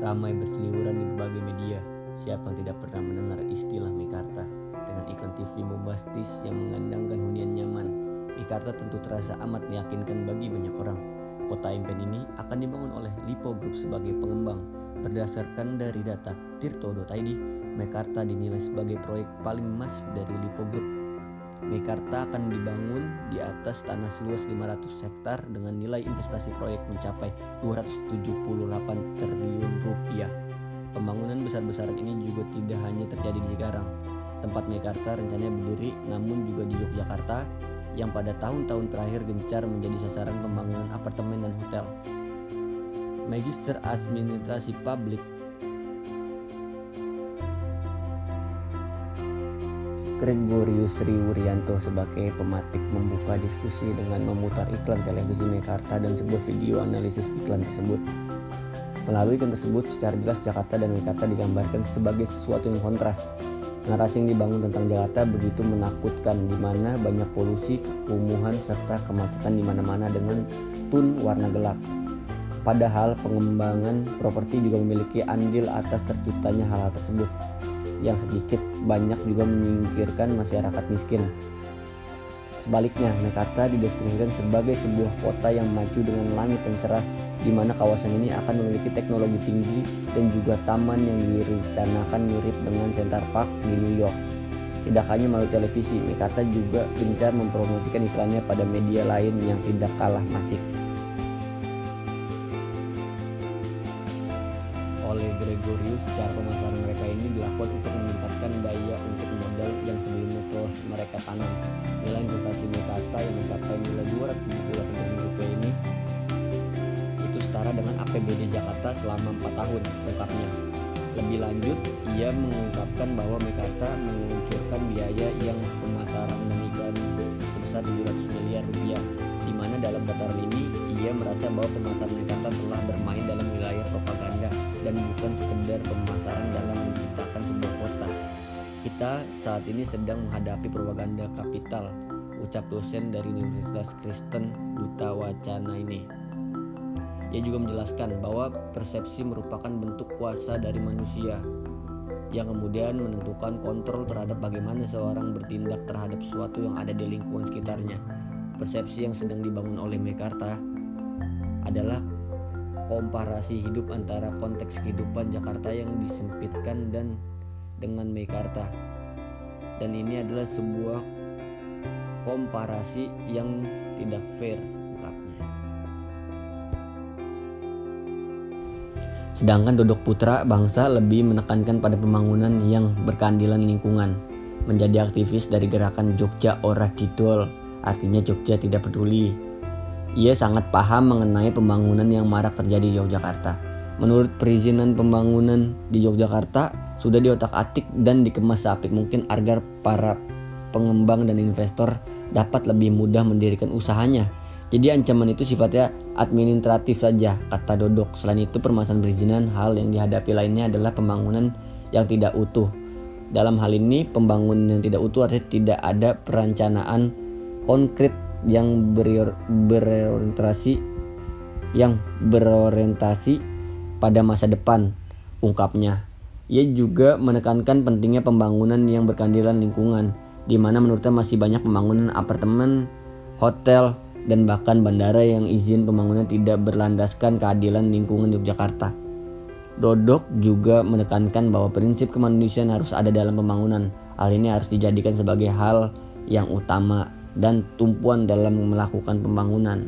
ramai berseliweran di berbagai media. Siapa yang tidak pernah mendengar istilah Meikarta? Dengan iklan TV bombastis yang mengandangkan hunian nyaman, Meikarta tentu terasa amat meyakinkan bagi banyak orang. Kota impian ini akan dibangun oleh Lipo Group sebagai pengembang. Berdasarkan dari data tirto.id, Meikarta dinilai sebagai proyek paling masif dari Lipo Group. Meikarta akan dibangun di atas tanah seluas 500 hektar dengan nilai investasi proyek mencapai 278 triliun rupiah. Pembangunan besar-besaran ini juga tidak hanya terjadi di Cikarang. Tempat Meikarta rencananya berdiri, namun juga di Yogyakarta yang pada tahun-tahun terakhir gencar menjadi sasaran pembangunan apartemen dan hotel. Magister Administrasi Publik Gregorius Riwurianto sebagai pematik membuka diskusi dengan memutar iklan televisi Meikarta dan sebuah video analisis iklan tersebut. Melalui iklan tersebut, secara jelas Jakarta dan Meikarta digambarkan sebagai sesuatu yang kontras. Narasi yang dibangun tentang Jakarta begitu menakutkan, di mana banyak polusi, kekumuhan, serta kemacetan di mana-mana dengan tone warna gelap. Padahal pengembangan properti juga memiliki andil atas terciptanya hal-hal tersebut, yang sedikit banyak juga menyingkirkan masyarakat miskin. Sebaliknya, Meikarta dideskripsikan sebagai sebuah kota yang maju dengan langit yang cerah, di mana kawasan ini akan memiliki teknologi tinggi dan juga taman yang direncanakan mirip dengan Center Park di New York. Tidak hanya melalui televisi, Meikarta juga gencar mempromosikan iklannya pada media lain yang tidak kalah masif. Oleh Gregorius, cara pemasaran mereka ini dilakukan untuk meningkatkan daya untuk modal yang sebelumnya telah mereka tanam. Nilai investasi Meikarta yang mencapai nilai 278 triliun rupiah ini itu setara dengan APBD Jakarta selama 4 tahun, ungkapnya. Lebih lanjut, ia mengungkapkan bahwa Meikarta menguncurkan biaya yang pemasaran dan iklan sebesar 700 miliar rupiah, di mana dalam dataran ini ia merasa bahwa pemasaran Meikarta telah bermain dalam wilayah propaganda dan bukan sekedar pemasaran dalam menciptakan sebuah kota. Kita saat ini sedang menghadapi propaganda kapital, ucap dosen dari Universitas Kristen Duta Wacana ini. Ia juga menjelaskan bahwa persepsi merupakan bentuk kuasa dari manusia yang kemudian menentukan kontrol terhadap bagaimana seorang bertindak terhadap sesuatu yang ada di lingkungan sekitarnya. Persepsi yang sedang dibangun oleh Meikarta adalah komparasi hidup antara konteks kehidupan Jakarta yang disempitkan dan dengan Meikarta. Dan ini adalah sebuah komparasi yang tidak fair, ungkapnya. Sedangkan Dodok Putra Bangsa lebih menekankan pada pembangunan yang berkeadilan lingkungan. Menjadi aktivis dari gerakan Jogja Ora Didol, artinya Jogja tidak peduli. Ia sangat paham mengenai pembangunan yang marak terjadi di Yogyakarta. Menurut perizinan pembangunan di Yogyakarta sudah diotak-atik dan dikemas seapik mungkin agar para pengembang dan investor dapat lebih mudah mendirikan usahanya. Jadi ancaman itu sifatnya administratif saja, kata Dodok. Selain itu, permasalahan perizinan, hal yang dihadapi lainnya adalah pembangunan yang tidak utuh. Dalam hal ini, pembangunan yang tidak utuh artinya tidak ada perencanaan konkret yang berorientasi pada masa depan, ungkapnya. Ia juga menekankan pentingnya pembangunan yang berkeadilan lingkungan, di mana menurutnya masih banyak pembangunan apartemen, hotel, dan bahkan bandara yang izin pembangunan tidak berlandaskan keadilan lingkungan di Yogyakarta. Dodok juga menekankan bahwa prinsip kemanusiaan harus ada dalam pembangunan. Hal ini harus dijadikan sebagai hal yang utama dan tumpuan dalam melakukan pembangunan.